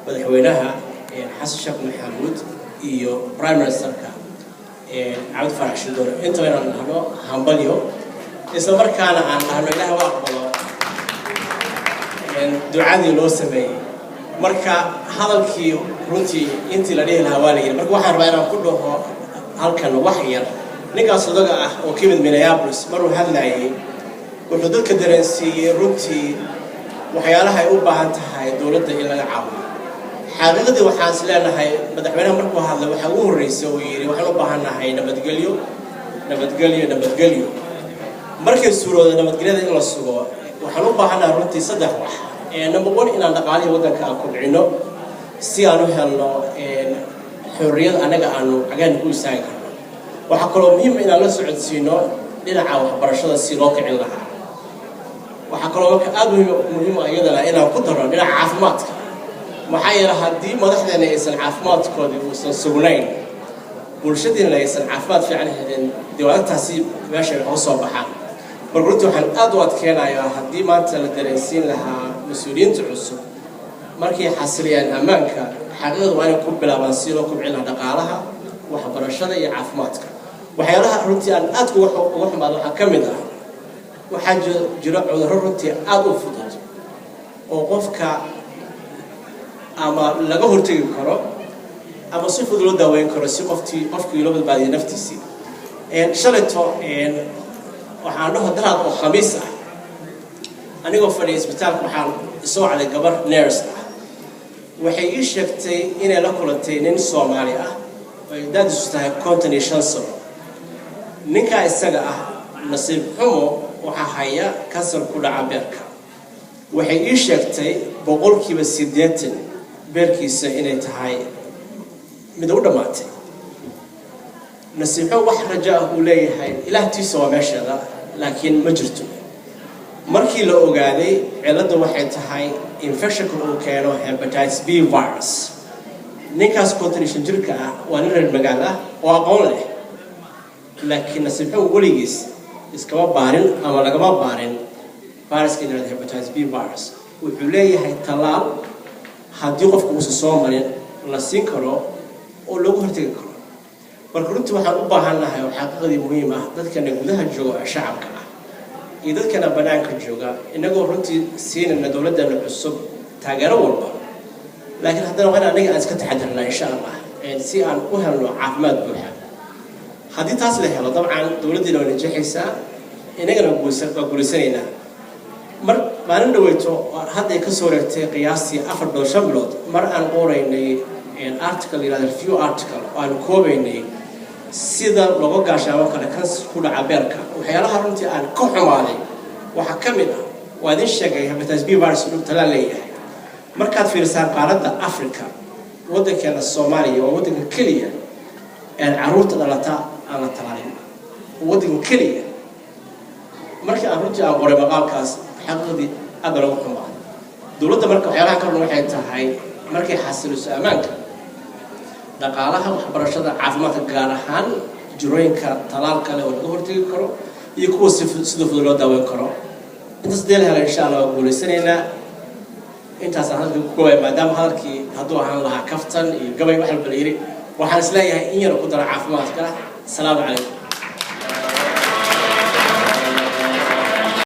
madaxweynaha xasan sheekh maxamuud iyo prime ministerka cabdi farax shidoor inta inaan nahno hambalyo isla markaana aan nahno ilaahay waa aqbalo ducadii loo sameeyay marka hadalkii runtii intii la dhihi lahaa waa la yiri marka waxaan rabaa inaan ku dhaho halkan wax yar ninkaas odaga ah oo ka yimid Minneapolis maruu hadlayay wuxuu dadka dareensiiyay runtii waxyaalaha ay u baahan tahay dawladda in laga caawiyo xaqiiqdii waxaan isleenahay madaxweynaha markuu hadlay waxa uu horeysay oo yiri waxaan u baahanahay nabadgelyo markay suuroodo nabadgelyada in la sugo waxaan u baahanahay runtii saddex wax number 1 inaan dhaqaalihi waddanka aan kobcino si aan u helno xorriyad anaga aanu agaan ku istaagi karno waxa kaloo muhiim ah inaan la socodsiino dhinaca waxbarashada si loo kicin lahaa waxa kaloo aad muhiim ah iyadana inaan ku darno dhinaca caafimaadka maxaa yeelay haddii madaxdeena aysan caafimaadkooda uusan sugnayn bulshadeena aysan caafimaad fiican helin dawladtaasi meesha ay soo baxaan marka waxaan aad u adkeenayaa haddii maanta la dareensiin lahaa mas'uuliyiinta cusub markii xasiliyaan ammaanka xaqiiqdu waa inay ku bilaabaan si loo kobcin lahaa dhaqaalaha waxbarashada iyo caafimaadka waxyaalaha runtii aan aad uga xumaado waxaa ka mid ah waxaa jira cudurro runtii aad u fudud oo qofka ama laga hortagi karo ama si fudud loo daaweyn karo si qofkii loo badbaadiyo naftiisii shalayto waxaan dhaho daraad oo khamiis ah anigoo fadhiya isbitaalka waxaan isoo wacday gabar nurse ah waxay ii sheegtay inay la kulantay nin Soomaali ah oo da'diisu tahay 55 sano ninka isaga ah nasiib xumo waxa haya kansar ku dhaca beerka waxay ii sheegtay 80% beerkiisa inay tahay mid u dhamaatay nasiib xumo wax rajo ah uu leeyahay ilaahtiisa waa meesheeda laakiin ma jirto markii la ogaaday ciladu waxay tahay infection uu keeno hepatitis B virus ninkaas condition jirka ah waa nin reer magaalo ah oo aqoon leh laakiin nasiib xumo weligiis iskaba baarin ama lagama baarin viruska la hepatitis B virus wuxuu leeyahay talaal haddii qofku uu soo marin la siin karo oo lagu hortagi karo marka runtii waxaan u baahanahay xaqiiqdii muhiim ah dadkana gudaha jooga shacabka ah iyo dadkana banaanka jooga inagoo runtii siinayna dawladda cusub taageero walba laakiin haddana waxaan anaga aan iska taxadirnaa insha Allah si aan u helno caafimaad buuxa haddii taas la helo dabcan dawladdeena way najixaysaa inagana guulaysanayna maalin dhaweyto hadda ka soo reegtay qiyaastii 4 bilood mar aan qoraynay article ila review article aan koobaynay sida looga gaashaamo kale kansar ku dhaca beerka waxyaalaha runtii aan ka xumaaday waxa ka mid ah waa idin sheegay hepatitis B virus uu talaal leeyahay markaad fiirsaan qaaradda Afrika waddankeena Soomaaliya waa waddanka kaliya ee caruurta dhalata aan la talaalin waddanka kaliya markii aan runtii aan qoray maqaalkaas xaqiiqdii aad looga xumaaday dawladda marka waxyaalaha kale waxay tahay markii xasiliso ammaanka dhaqaalaha waxbarashada caafimaadka gaar ahaan jirooyinka talaalka leh oo laga hortagi karo iyo kuwa sida fudud loo daaweyn karo intaas deel hela insha Allah guulaysanayna intaas hadalka ku go'ay maadaama hadalkii hadduu ahaan lahaa kaftan iyo gabay wax walba la yiri waxaan isleeyahay in yar ku dara caafimaadka salaamu calaykum